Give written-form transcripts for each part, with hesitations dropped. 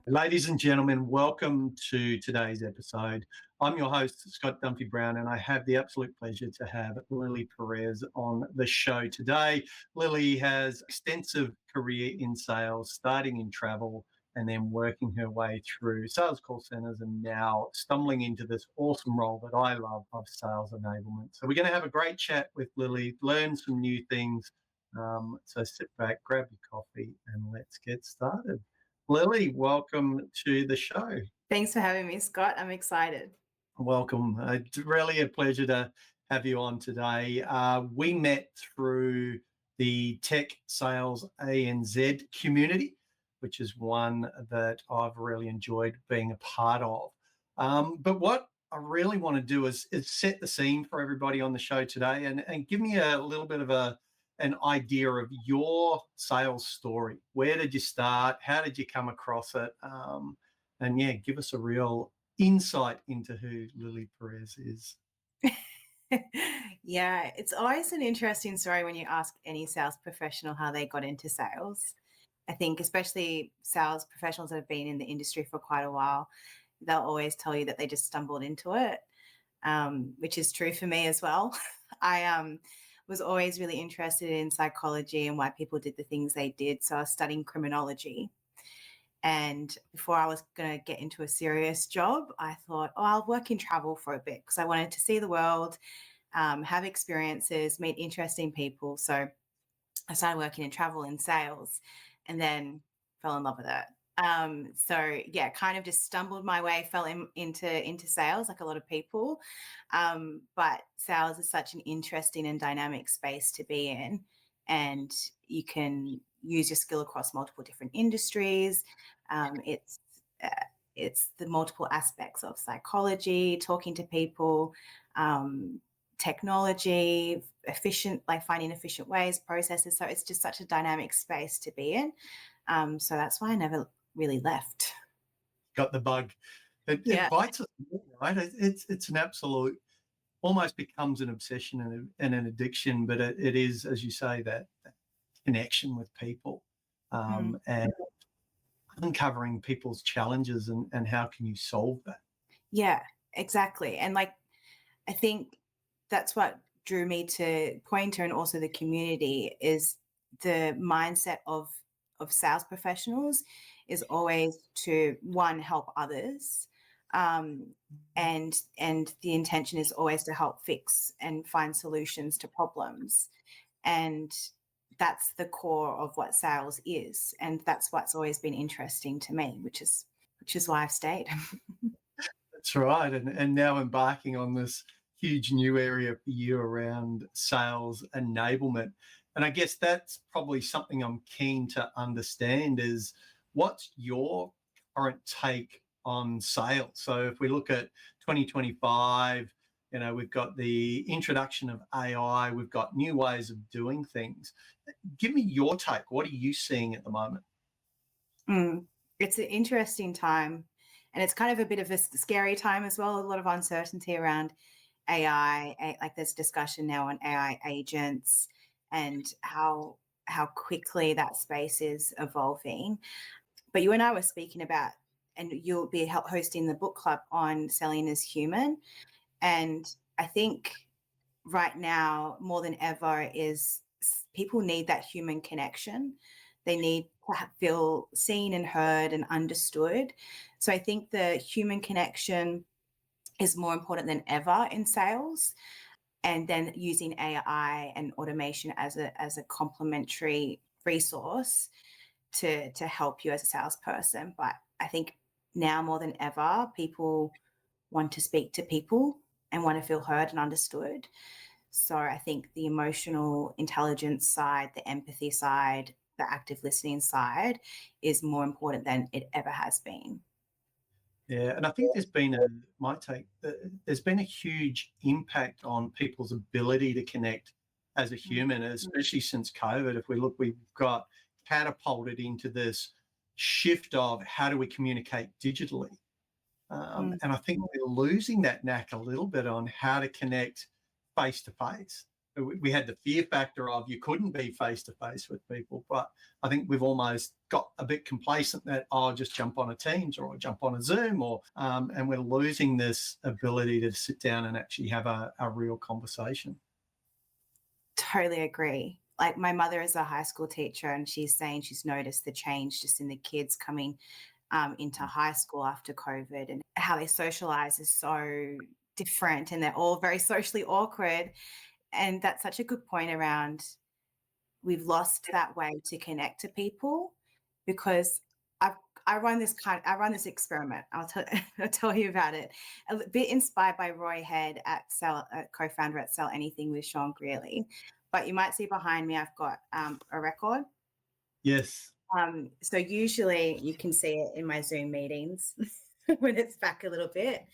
Ladies and gentlemen, welcome to today's episode. I'm your host, Scott Dunphy Brown, and I have the absolute pleasure to have Lili Perez on the show today. Lili has extensive career in sales, starting in travel and then working her way through sales call centers and now stumbling into this awesome role that I love of sales enablement. So we're going to have a great chat with Lili, learn some new things. So sit back, grab your coffee, and let's get started. Lili, welcome to the show. Thanks for having me, Scott. I'm excited. Welcome. It's really a pleasure to have you on today. We met through the Tech Sales ANZ community, which is one that I've really enjoyed being a part of. But what I really want to do is set the scene for everybody on the show today and give me a little bit of an idea of your sales story. Where did you start? How did you come across it? And yeah, give us a real insight into who Lili Perez is. Yeah, it's always an interesting story when you ask any sales professional how they got into sales. I think especially sales professionals that have been in the industry for quite a while, they'll always tell you that they just stumbled into it, which is true for me as well. I was always really interested in psychology and why people did the things they did. So I was studying criminology. And before I was going to get into a serious job, I thought, I'll work in travel for a bit because I wanted to see the world, have experiences, meet interesting people. So I started working in travel and sales and then fell in love with it. So yeah, kind of just stumbled my way, fell into sales like a lot of people. But sales is such an interesting and dynamic space to be in, and you can use your skill across multiple different industries. It's the multiple aspects of psychology, talking to people, technology, finding efficient ways, processes. So it's just such a dynamic space to be in. So that's why I never really left. Got the bug. It bites us, right? It's an absolute, almost becomes an obsession and an addiction, but it is, as you say, that connection with people and uncovering people's challenges and how can you solve that. Yeah, exactly. And I think that's what drew me to Pointer and also the community is the mindset of sales professionals is always to, one, help others. And the intention is always to help fix and find solutions to problems. And that's the core of what sales is. And that's what's always been interesting to me, which is why I've stayed. That's right. And now embarking on this huge new area for you around sales enablement. And I guess that's probably something I'm keen to understand is what's your current take on sales? So if we look at 2025, we've got the introduction of AI, we've got new ways of doing things. Give me your take. What are you seeing at the moment? It's an interesting time, and it's kind of a bit of a scary time as well. A lot of uncertainty around AI, like there's discussion now on AI agents and how quickly that space is evolving. But you and I were speaking about, and you'll be hosting the book club on selling as human. And I think right now, more than ever, is people need that human connection. They need to feel seen and heard and understood. So I think the human connection is more important than ever in sales. And then using AI and automation as a complementary resource to help you as a salesperson. But I think now more than ever, people want to speak to people and want to feel heard and understood. So I think the emotional intelligence side, the empathy side the active listening side is more important than it ever has been. Yeah, and I think my take, there's been a huge impact on people's ability to connect as a human, especially since COVID. If we look, we've got catapulted into this shift of how do we communicate digitally. And I think we're losing that knack a little bit on how to connect face to face. We had the fear factor of you couldn't be face to face with people, but I think we've almost got a bit complacent that I'll just jump on a Teams or I'll jump on a Zoom, and we're losing this ability to sit down and actually have a real conversation. Totally agree. Like my mother is a high school teacher, and she's saying she's noticed the change just in the kids coming into high school after COVID, and how they socialize is so different, and they're all very socially awkward. And that's such a good point around we've lost that way to connect to people, because I run this experiment. I'll tell you about it. A bit inspired by Roy Head at co-founder at Sell Anything with Sean Greeley. But you might see behind me, I've got a record. Yes. So usually you can see it in my Zoom meetings when it's back a little bit.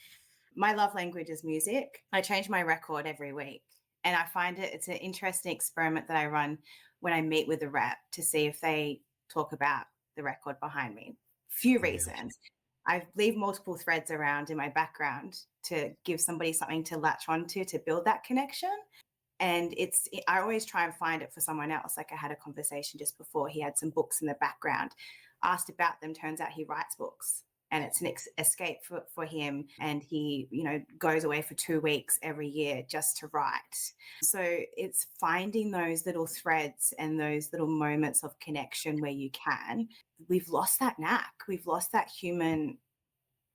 My love language is music. I change my record every week. And I find it's an interesting experiment that I run when I meet with a rep to see if they talk about the record behind me. Few reasons. I leave multiple threads around in my background to give somebody something to latch onto to build that connection. And I always try and find it for someone else. Like I had a conversation just before, he had some books in the background, asked about them. Turns out he writes books, and it's an escape for him. And he, goes away for 2 weeks every year just to write. So it's finding those little threads and those little moments of connection where you can. We've lost that knack. We've lost that human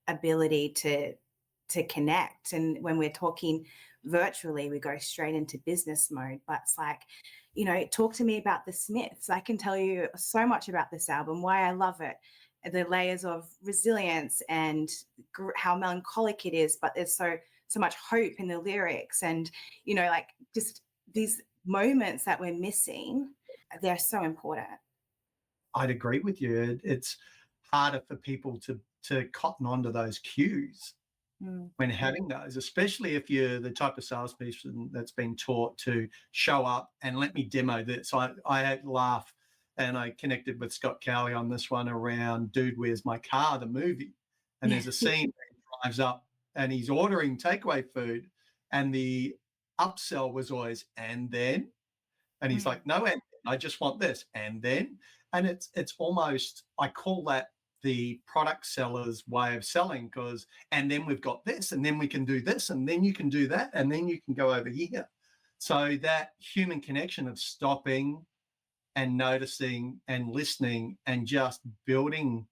ability to connect. And when we're talking virtually, we go straight into business mode. But it's like, talk to me about the Smiths. I can tell you so much about this album, why I love it, the layers of resilience and how melancholic it is, but there's so much hope in the lyrics. And, just these moments that we're missing, they're so important. I'd agree with you. It's harder for people to cotton onto those cues when having those, especially if you're the type of salesperson that's been taught to show up and let me demo this. I laugh, and I connected with Scott Cowley on this one around Dude, Where's My Car, the movie. And there's a scene where he drives up and he's ordering takeaway food, and the upsell was always, and then, and he's like, no, and I just want this, and then. And it's almost, I call that the product seller's way of selling, because, and then we've got this, and then we can do this, and then you can do that, and then you can go over here. So that human connection of stopping and noticing and listening and just building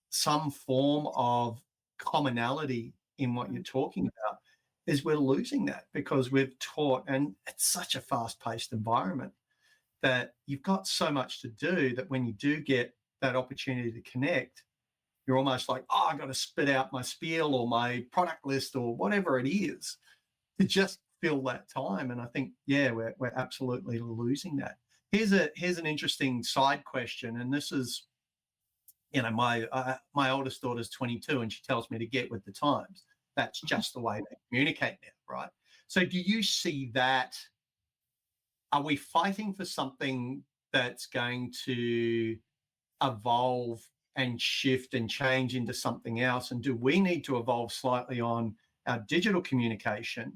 some form of commonality in what you're talking about, is we're losing that, because we've taught, and it's such a fast-paced environment, that you've got so much to do that when you do get that opportunity to connect, you're almost like, oh, I've got to spit out my spiel or my product list or whatever it is to just fill that time. And I think, we're absolutely losing that. Here's an interesting side question, and this is, my oldest daughter's 22, and she tells me to get with the times. That's just the way they communicate now, right? So do you see that? Are we fighting for something that's going to evolve and shift and change into something else? And do we need to evolve slightly on our digital communication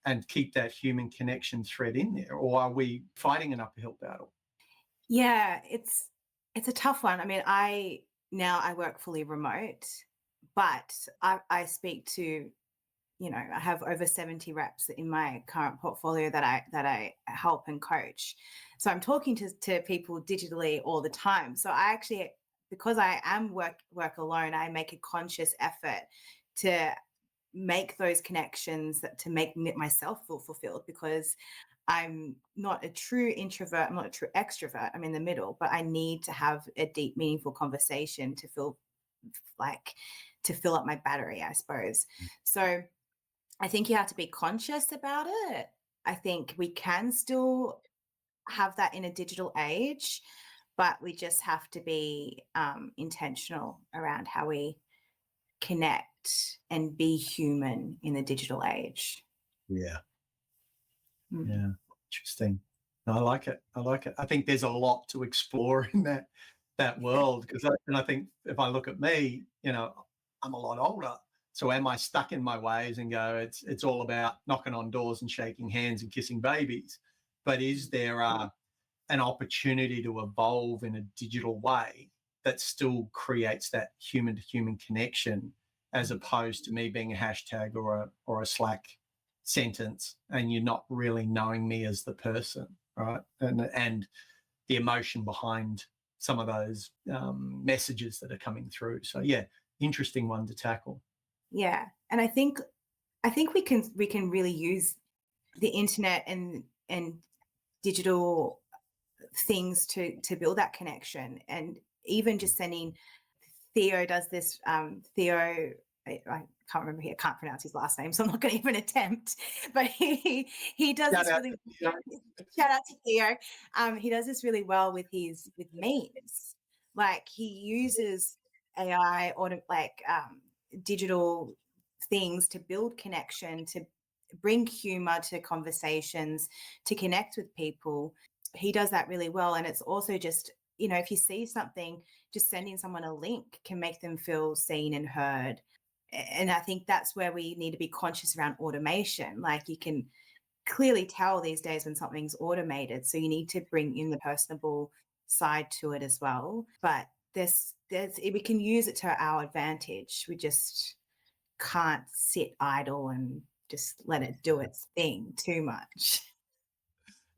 and keep that human connection thread in there? Or are we fighting an uphill battle? Yeah, it's a tough one. I mean, I work fully remote, but I speak to, I have over 70 reps in my current portfolio that I help and coach. So I'm talking to people digitally all the time. So I actually, because I am work alone, I make a conscious effort to make those connections to make myself feel fulfilled, because I'm not a true introvert. I'm not a true extrovert. I'm in the middle, but I need to have a deep, meaningful conversation to feel like, to fill up my battery, I suppose. So I think you have to be conscious about it. I think we can still have that in a digital age, but we just have to be intentional around how we connect and be human in the digital age. Yeah. Yeah. Interesting. No, I like it. I like it. I think there's a lot to explore in that world, because I think if I look at me, I'm a lot older. So am I stuck in my ways and go, it's all about knocking on doors and shaking hands and kissing babies? But is there an opportunity to evolve in a digital way that still creates that human to human connection, as opposed to me being a hashtag or a Slack sentence and you're not really knowing me as the person, right? And the emotion behind some of those messages that are coming through. So yeah, interesting one to tackle. Yeah, and I think we can really use the internet and digital things to build that connection. And even just sending, Theo does this, Theo, I can't remember, I can't pronounce his last name, so I'm not going to even attempt, but he does this really, shout out to Theo. He does this really well with memes. Like, he uses AI or digital things to build connection, to bring humor to conversations, to connect with people. He does that really well. And it's also just, if you see something, just sending someone a link can make them feel seen and heard. And I think that's where we need to be conscious around automation. Like, you can clearly tell these days when something's automated, so you need to bring in the personable side to it as well. But we can use it to our advantage. We just can't sit idle and just let it do its thing too much.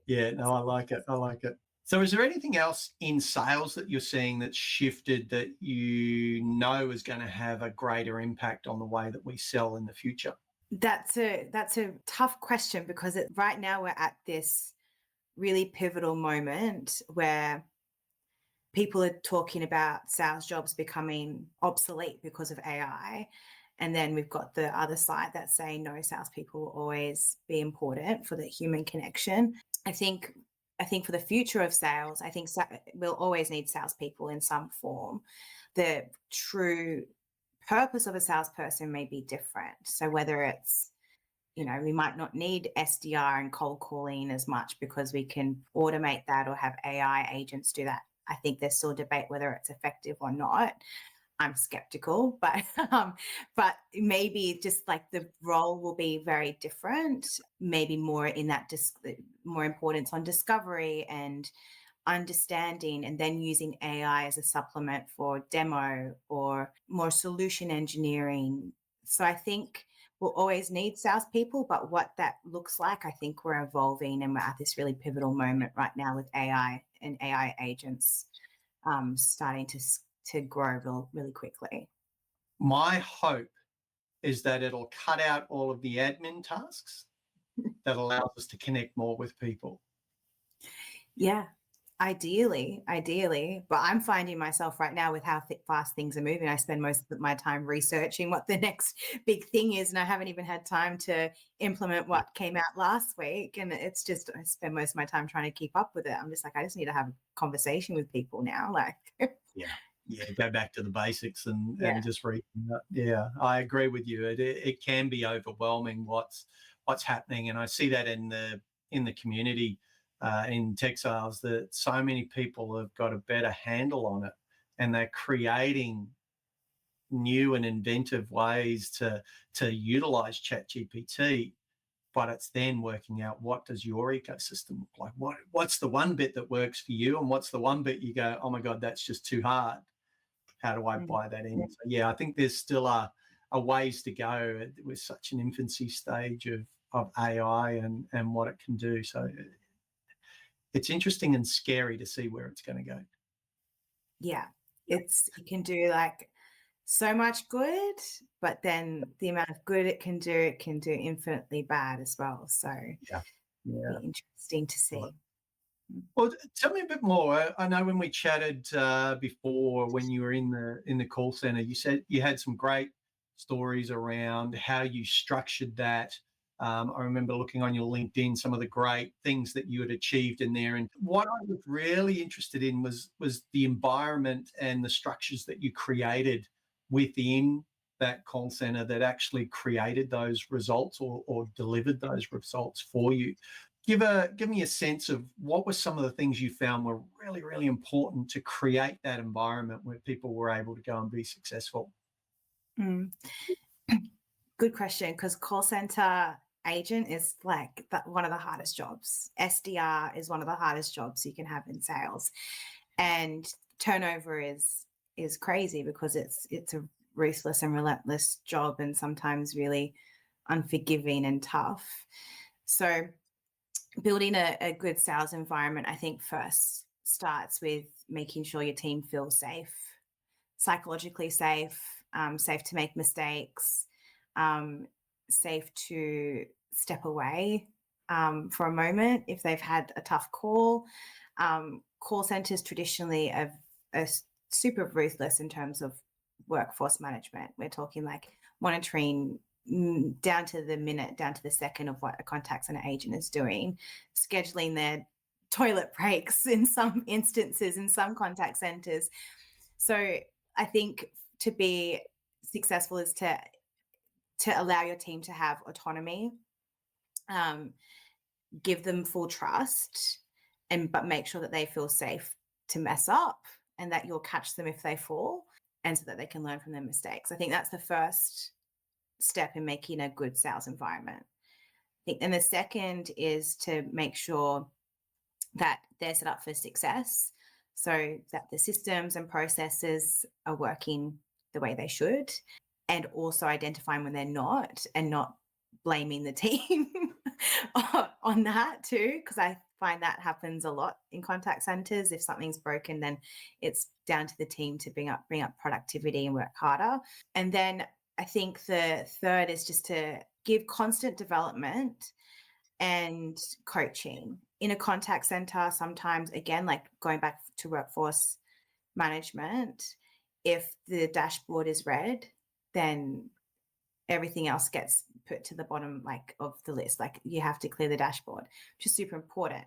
Yeah, no, I like it. I like it. So is there anything else in sales that you're seeing that's shifted that is going to have a greater impact on the way that we sell in the future? That's a tough question, because right now we're at this really pivotal moment where people are talking about sales jobs becoming obsolete because of AI. And then we've got the other side that's saying, no, salespeople will always be important for the human connection. I think for the future of sales, I think we'll always need salespeople in some form. The true purpose of a salesperson may be different. So whether it's, we might not need SDR and cold calling as much because we can automate that or have AI agents do that. I think there's still debate whether it's effective or not. I'm skeptical, but maybe just like the role will be very different, maybe more in that more importance on discovery and understanding, and then using AI as a supplement for demo or more solution engineering. So I think we'll always need salespeople, but what that looks like, I think we're evolving, and we're at this really pivotal moment right now with AI and AI agents starting to grow really quickly. My hope is that it'll cut out all of the admin tasks that allows us to connect more with people. Yeah, ideally. But I'm finding myself right now with how fast things are moving. I spend most of my time researching what the next big thing is, and I haven't even had time to implement what came out last week. And it's just, I spend most of my time trying to keep up with it. I'm just like, I just need to have a conversation with people now. Like, yeah, go back to the basics and just read. Yeah, I agree with you. It can be overwhelming what's happening, and I see that in the community in tech sales, that so many people have got a better handle on it, and they're creating new and inventive ways to utilize ChatGPT. But it's then working out, what does your ecosystem look like? What's the one bit that works for you, and what's the one bit you go, oh my God, that's just too hard. How do I buy that in? So yeah, I think there's still a ways to go. We're such an infancy stage of AI and what it can do. So it's interesting and scary to see where it's going to go. Yeah, it can do like so much good, but then the amount of good it can do infinitely bad as well. So yeah, it'll be interesting to see. Well, tell me a bit more. I know when we chatted before, when you were in the call center, you said you had some great stories around how you structured that I remember looking on your LinkedIn, some of the great things that you had achieved in there. And what I was really interested in was the environment and the structures that you created within that call center that actually created those results or delivered those results for you. Give me a sense of what were some of the things you found were really, really important to create that environment where people were able to go and be successful. Good question, because call center agent is like one of the hardest jobs. SDR is one of the hardest jobs you can have in sales, and turnover is crazy because it's a ruthless and relentless job, and sometimes really unforgiving and tough. So building a good sales environment, I think, first starts with making sure your team feels safe, psychologically safe, safe to make mistakes, safe to step away for a moment if they've had a tough call. Call centers traditionally are super ruthless in terms of workforce management. We're talking like monitoring down to the minute, down to the second of what a contact center agent is doing, scheduling their toilet breaks in some instances, in some contact centers. So I think to be successful is to allow your team to have autonomy, give them full trust, but make sure that they feel safe to mess up and that you'll catch them if they fall, and so that they can learn from their mistakes. I think that's the first step in making a good sales environment. And the second is to make sure that they're set up for success, so that the systems and processes are working the way they should, and also identifying when they're not, and not blaming the team on that too, because I find that happens a lot in contact centers. If something's broken, then it's down to the team to bring up productivity and work harder. And then I think the third is just to give constant development and coaching. In a contact center, sometimes, again, like going back to workforce management, if the dashboard is red, then everything else gets put to the bottom of the list. Like, you have to clear the dashboard, which is super important.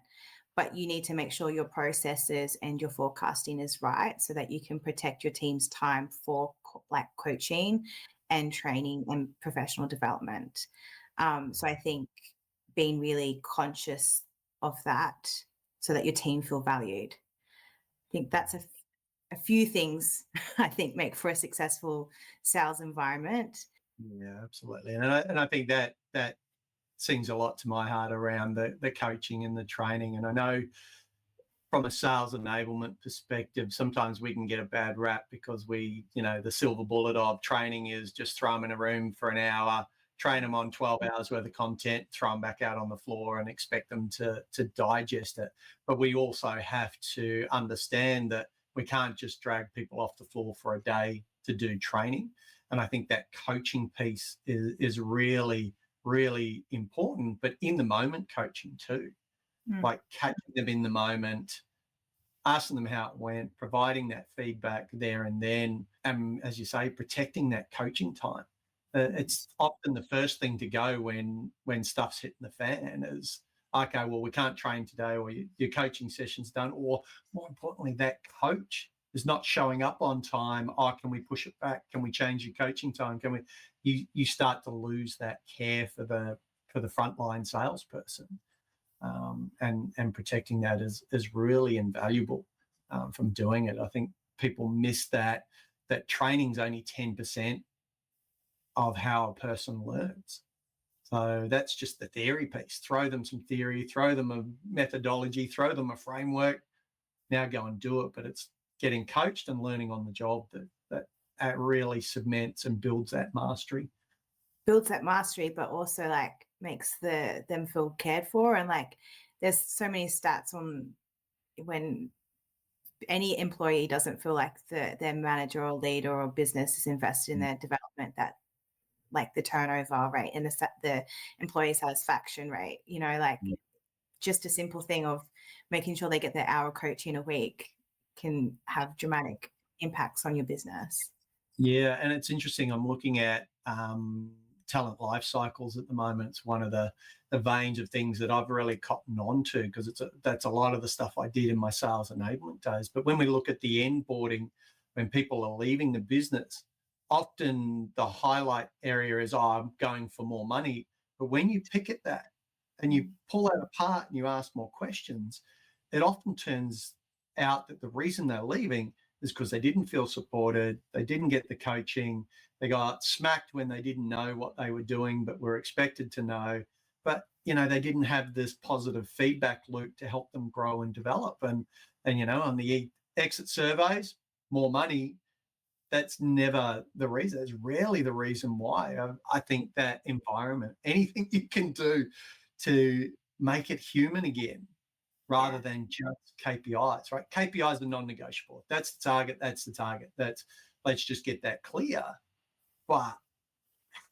But you need to make sure your processes and your forecasting is right, so that you can protect your team's time for coaching and training and professional development. So I think being really conscious of that, so that your team feel valued. I think that's a few things I think make for a successful sales environment. Yeah, absolutely. And I think that sings a lot to my heart around the coaching and the training. And I know from a sales enablement perspective, sometimes we can get a bad rap because the silver bullet of training is just throw them in a room for an hour, train them on 12 hours worth of content, throw them back out on the floor and expect them to digest it. But we also have to understand that we can't just drag people off the floor for a day to do training. And I think that coaching piece is really, really important, but in the moment coaching too, like catching them in the moment, asking them how it went, providing that feedback there and then, and as you say, protecting that coaching time. It's often the first thing to go when stuff's hitting the fan is, okay, well, we can't train today, or your coaching session's done, or more importantly, that coach is not showing up on time. Oh, can we push it back? Can we change your coaching time? Can we? You start to lose that care for the frontline salesperson, and protecting that is really invaluable from doing it. I think people miss that training's only 10% of how a person learns. So that's just the theory piece. Throw them some theory, throw them a methodology, throw them a framework. Now go and do it. But it's getting coached and learning on the job that really cements and builds that mastery. Builds that mastery, but also makes them feel cared for. And there's so many stats on when any employee doesn't feel like their manager or leader or business is invested in their development, that the turnover rate and the employee satisfaction rate, just a simple thing of making sure they get their hour coaching a week can have dramatic impacts on your business. Yeah, and it's interesting. I'm looking at talent life cycles at the moment. It's one of the veins of things that I've really cottoned on to, because that's a lot of the stuff I did in my sales enablement days. But when we look at the onboarding, when people are leaving the business, often the highlight area is, oh, I'm going for more money. But when you pick at that and you pull that apart and you ask more questions, it often turns out that the reason they're leaving is because they didn't feel supported, they didn't get the coaching, they got smacked when they didn't know what they were doing but were expected to know. But, they didn't have this positive feedback loop to help them grow and develop. And on the exit surveys, more money, that's never the reason. It's rarely the reason why. I think that environment, anything you can do to make it human again, rather than just KPIs, right? KPIs are non-negotiable. That's the target. That's the target. Let's just get that clear. But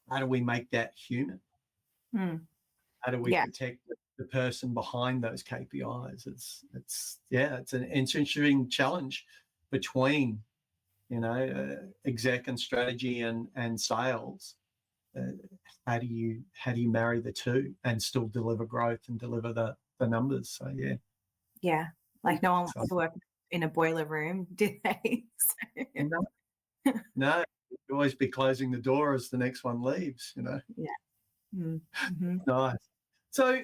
how do we make that human? How do we protect the person behind those KPIs? It's an interesting challenge between, exec and strategy and sales. How do you marry the two and still deliver growth and deliver the numbers? So yeah, like no one wants to work in a boiler room, do they? No, you'd always be closing the door as the next one leaves. Nice. So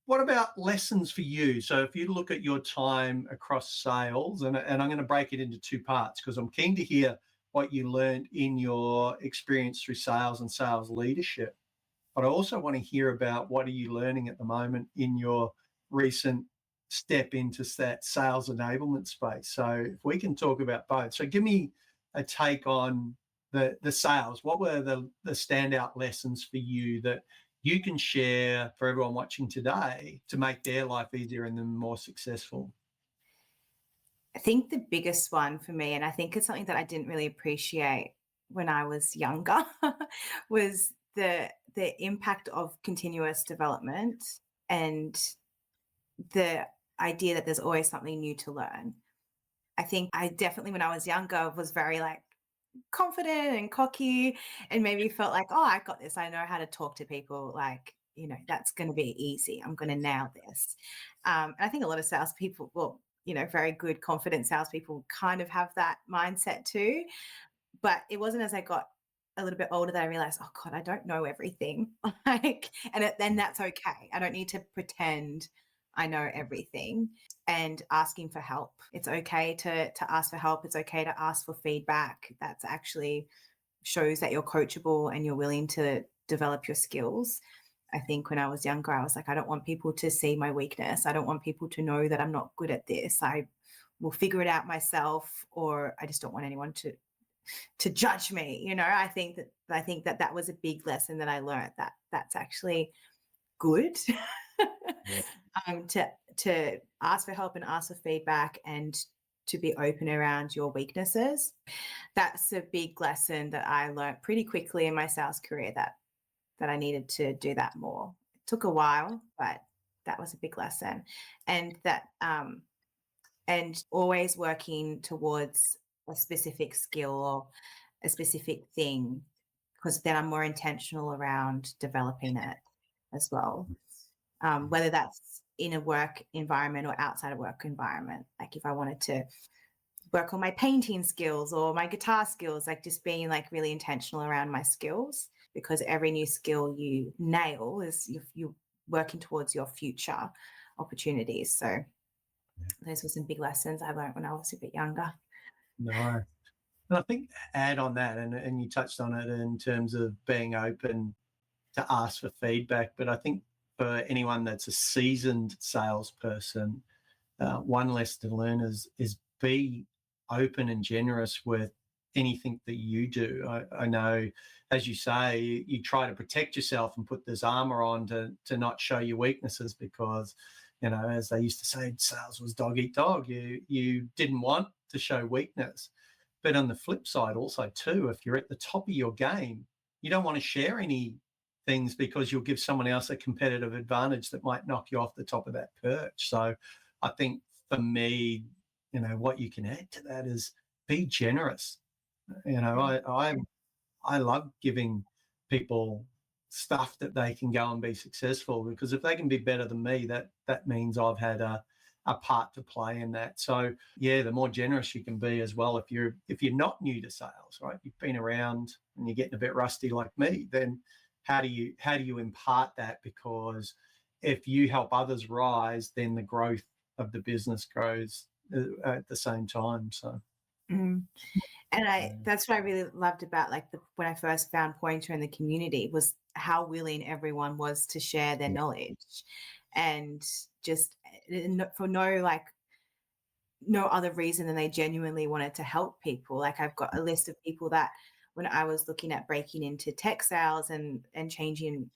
what about lessons for you? So if you look at your time across sales, and I'm going to break it into two parts, because I'm keen to hear what you learned in your experience through sales and sales leadership. But I also want to hear about what are you learning at the moment in your recent step into that sales enablement space. So if we can talk about both. So give me a take on the sales. What were the standout lessons for you that you can share for everyone watching today to make their life easier and them more successful? I think the biggest one for me, and I think it's something that I didn't really appreciate when I was younger, was the impact of continuous development and the idea that there's always something new to learn. I think I definitely, when I was younger, was very confident and cocky, and maybe felt like, oh, I got this. I know how to talk to people. That's going to be easy. I'm going to nail this. And I think a lot of salespeople, very good, confident salespeople kind of have that mindset too. But it wasn't as I got a little bit older that I realized, oh God, I don't know everything. Then that's okay. I don't need to pretend I know everything. And asking for help. It's okay to ask for help. It's okay to ask for feedback. That's actually shows that you're coachable and you're willing to develop your skills. I think when I was younger, I was like, I don't want people to see my weakness. I don't want people to know that I'm not good at this. I will figure it out myself, or I just don't want anyone to judge me. I think that was a big lesson that I learned, that that's actually good. To ask for help and ask for feedback and to be open around your weaknesses. That's a big lesson that I learned pretty quickly in my sales career, that I needed to do that more. It took a while, but that was a big lesson. And that and always working towards a specific skill or a specific thing, because then I'm more intentional around developing it as well. Whether that's in a work environment or outside a work environment. Like if I wanted to work on my painting skills or my guitar skills, just being really intentional around my skills, because every new skill you nail is you're working towards your future opportunities. So those were some big lessons I learned when I was a bit younger. Nice. And I think add on that, and you touched on it in terms of being open to ask for feedback, but I think for anyone that's a seasoned salesperson, one lesson to learn is be open and generous with anything that you do. I know, as you say, you try to protect yourself and put this armor on to not show your weaknesses, because, as they used to say, sales was dog eat dog. You didn't want to show weakness. But on the flip side also too, if you're at the top of your game, you don't want to share any things, because you'll give someone else a competitive advantage that might knock you off the top of that perch. So I think for me, what you can add to that is be generous. I love giving people stuff that they can go and be successful, because if they can be better than me, that means I've had a part to play in that. So yeah, the more generous you can be as well. If you're not new to sales, right, you've been around and you're getting a bit rusty like me, then how do you impart that? Because if you help others rise, then the growth of the business grows at the same time. So Mm. And that's what I really loved about when I first found Pointer in the community, was how willing everyone was to share their knowledge, and just for no other reason than they genuinely wanted to help people. Like, I've got a list of people that when I was looking at breaking into tech sales and changing,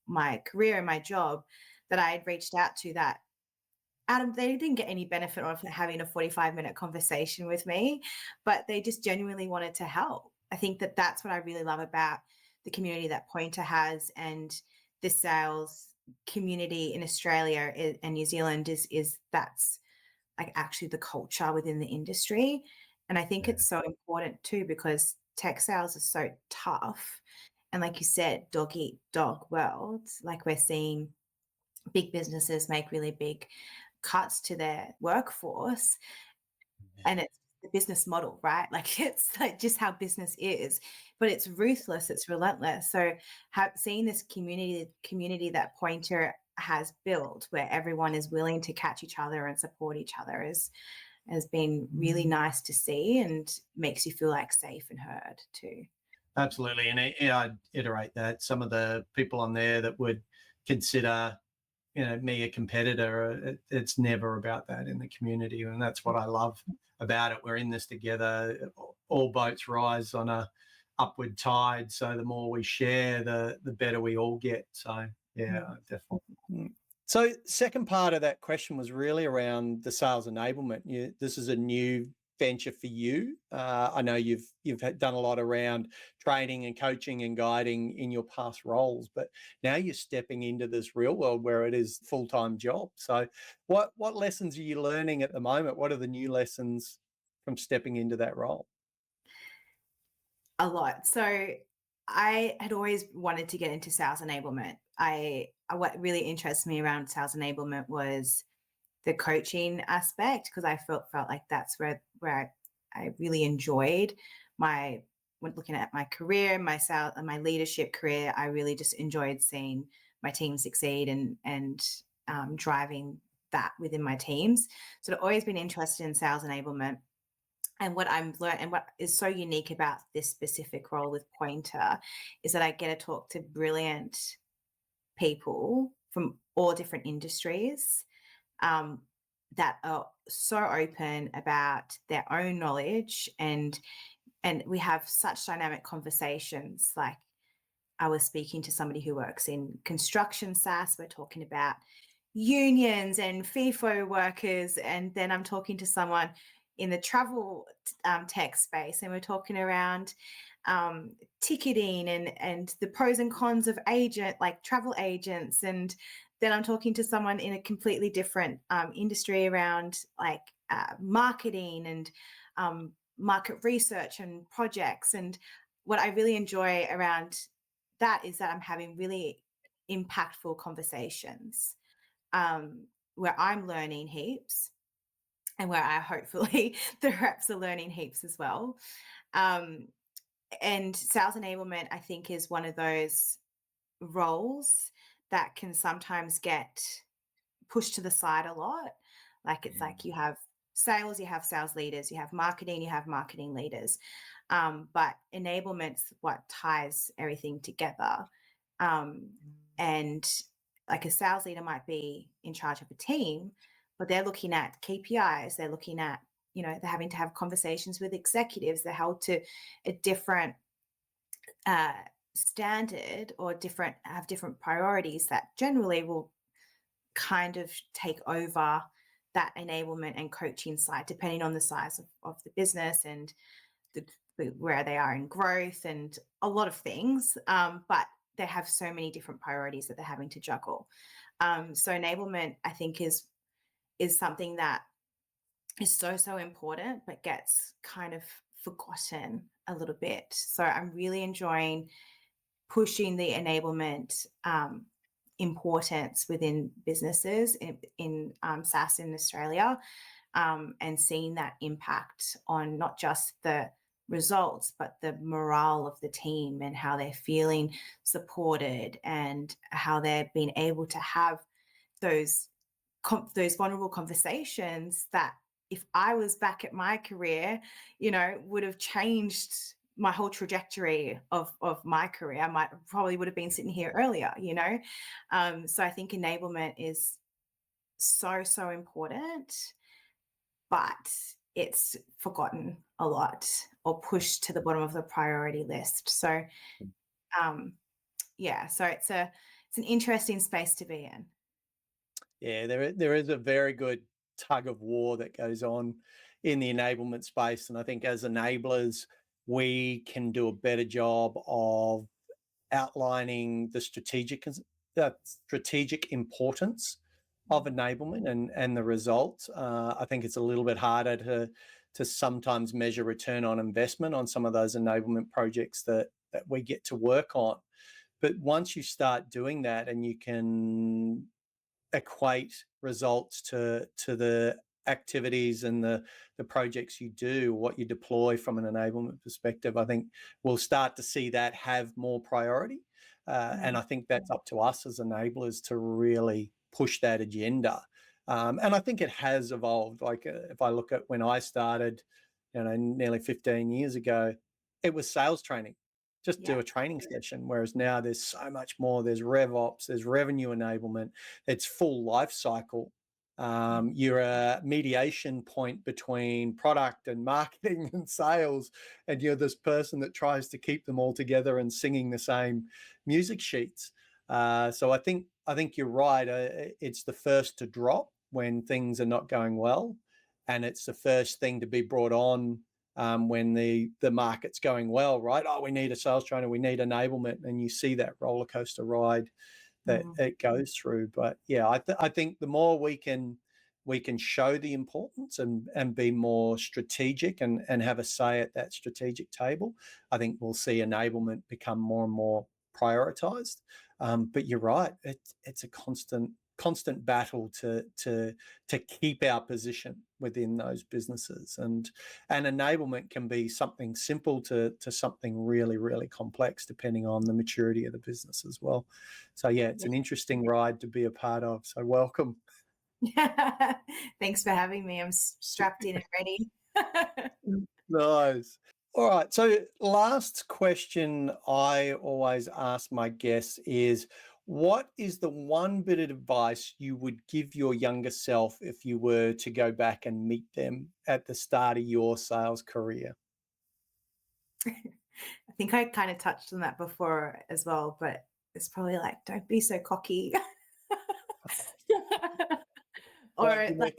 my career and my job, that I had reached out to, that Adam, they didn't get any benefit of having a 45-minute conversation with me, but they just genuinely wanted to help. I think that that's what I really love about the community that Pointer has, and the sales community in Australia and New Zealand is that's like actually the culture within the industry. And I think it's so important too, because tech sales is so tough. And like you said, dog eat dog world, like we're seeing big businesses make really big cuts to their workforce, and it's the business model, right? Like, it's like just how business is, but it's ruthless, it's relentless. So seeing this community that Pointer has built, where everyone is willing to catch each other and support each other, has been really nice to see, and makes you feel like safe and heard too. Absolutely. And I'd iterate that some of the people on there that would consider me a competitor, it's never about that in the community. And that's what I love about it. We're in this together. All boats rise on a upward tide. So the more we share, the better we all get. So yeah, definitely. So second part of that question was really around the sales enablement. This is a new venture for you. I know you've done a lot around training and coaching and guiding in your past roles, but now you're stepping into this real world where it is full-time job. So what lessons are you learning at the moment? What are the new lessons from stepping into that role? A lot. So I had always wanted to get into sales enablement. What really interests me around sales enablement was the coaching aspect, because I felt like that's where I really enjoyed when looking at my career, my sales and my leadership career. I really just enjoyed seeing my team succeed and driving that within my teams. So I've always been interested in sales enablement. And what I'm learning, and what is so unique about this specific role with Pointer, is that I get to talk to brilliant people from all different industries, that are so open about their own knowledge, and we have such dynamic conversations. Like, I was speaking to somebody who works in construction SaaS. We're talking about unions and FIFO workers, and then I'm talking to someone in the travel tech space, and we're talking around ticketing and the pros and cons of travel agents. And then I'm talking to someone in a completely different industry around marketing and market research and projects. And what I really enjoy around that is that I'm having really impactful conversations, where I'm learning heaps, and where I hopefully the reps are learning heaps as well. And sales enablement, I think, is one of those roles that can sometimes get pushed to the side a lot. Like, it's like you have sales leaders, you have marketing leaders. But enablement's what ties everything together. And like, a sales leader might be in charge of a team, but they're looking at KPIs, they're looking at, they're having to have conversations with executives, they're held to a different standard, or have different priorities that generally will kind of take over that enablement and coaching side, depending on the size of the business and where they are in growth and a lot of things. But they have so many different priorities that they're having to juggle. So enablement, I think, is something that is so important, but gets kind of forgotten a little bit. So I'm really enjoying pushing the enablement importance within businesses in SaaS in Australia, and seeing that impact on not just the results, but the morale of the team and how they're feeling supported and how they're being able to have those vulnerable conversations that, if I was back at my career, would have changed my whole trajectory of my career. I probably would have been sitting here earlier, So I think enablement is so, so important, but it's forgotten a lot or pushed to the bottom of the priority list. So, so it's an interesting space to be in. Yeah, there is a very good tug of war that goes on in the enablement space. And I think as enablers, we can do a better job of outlining the strategic importance of enablement and the results. I think it's a little bit harder to sometimes measure return on investment on some of those enablement projects that we get to work on. But once you start doing that and you can equate results to the activities and the projects you do, what you deploy from an enablement perspective, I think we'll start to see that have more priority. And I think that's up to us as enablers to really push that agenda. And I think it has evolved. Like if I look at when I started, nearly 15 years ago, it was sales training. Just do a training session. Whereas now there's so much more. There's RevOps, there's revenue enablement. It's full life cycle. You're a mediation point between product and marketing and sales, and you're this person that tries to keep them all together and singing the same music sheets. So I think you're right. It's the first to drop when things are not going well, and it's the first thing to be brought on when the market's going well, right? Oh, we need a sales trainer, we need enablement, and you see that roller coaster ride that it goes through. But yeah, I think the more we can show the importance and be more strategic and have a say at that strategic table, I think we'll see enablement become more and more prioritized. But you're right, it's a constant battle to keep our position within those businesses, and enablement can be something simple to something really, really complex depending on the maturity of the business as well. So yeah, it's an interesting ride to be a part of. So welcome. Thanks for having me. I'm strapped in and ready. Nice. All right. So last question I always ask my guests is, what is the one bit of advice you would give your younger self if you were to go back and meet them at the start of your sales career? I think I kind of touched on that before as well, but it's probably like, don't be so cocky. Or like,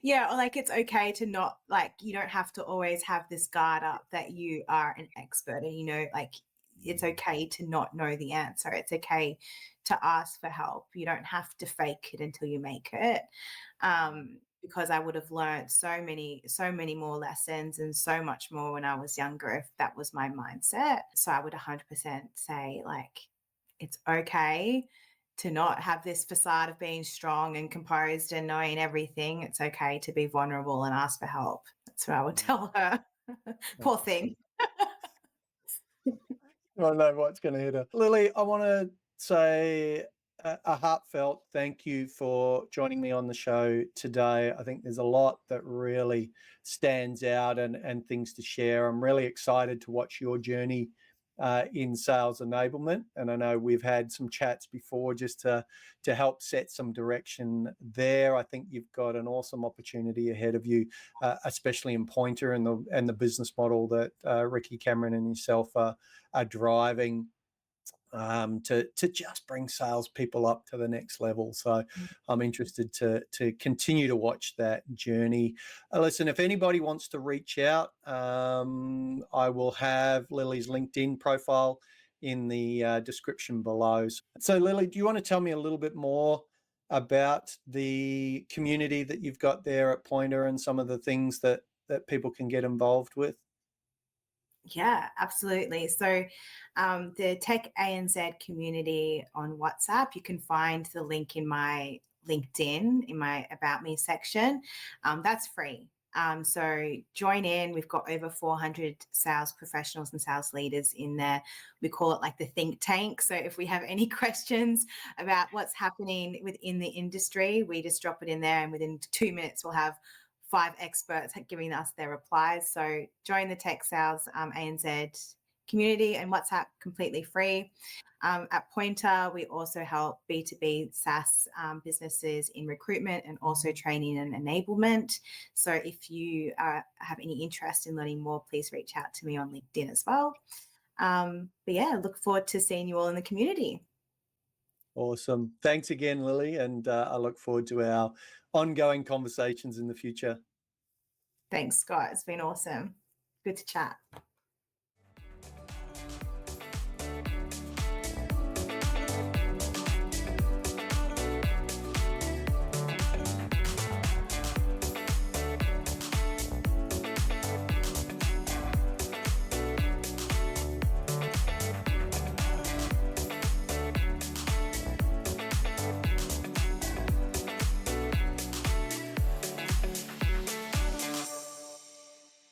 yeah, or like it's okay to not, like, you don't have to always have this guard up that you are an expert, and like it's okay to not know the answer. It's okay to ask for help. You don't have to fake it until you make it. Because I would have learned so many more lessons and so much more when I was younger if that was my mindset. So I would 100% say, like, it's okay to not have this facade of being strong and composed and knowing everything. It's okay to be vulnerable and ask for help. That's what I would tell her. Poor thing. I don't know what's going to hit her. Lili, I want to say a heartfelt thank you for joining me on the show today. I think there's a lot that really stands out and things to share. I'm really excited to watch your journey in sales enablement. And I know we've had some chats before just to help set some direction there. I think you've got an awesome opportunity ahead of you, especially in Pointer and the business model that Ricky Cameron and yourself are driving to just bring salespeople up to the next level. So I'm interested to continue to watch that journey. Listen, if anybody wants to reach out, I will have Lili's LinkedIn profile in the description below. So Lili, do you want to tell me a little bit more about the community that you've got there at Pointer and some of the things that people can get involved with? Yeah, absolutely. So the Tech ANZ community on WhatsApp, you can find the link in my LinkedIn, in my About Me section. That's free. So join in. We've got over 400 sales professionals and sales leaders in there. We call it like the think tank. So if we have any questions about what's happening within the industry, we just drop it in there, and within 2 minutes we'll have 5 experts giving us their replies. So join the Tech Sales ANZ community and WhatsApp, completely free. At Pointer, we also help B2B SaaS businesses in recruitment and also training and enablement. So if you have any interest in learning more, please reach out to me on LinkedIn as well. But yeah, look forward to seeing you all in the community. Awesome. Thanks again, Lili, and I look forward to our ongoing conversations in the future. Thanks, Scott. It's been awesome. Good to chat.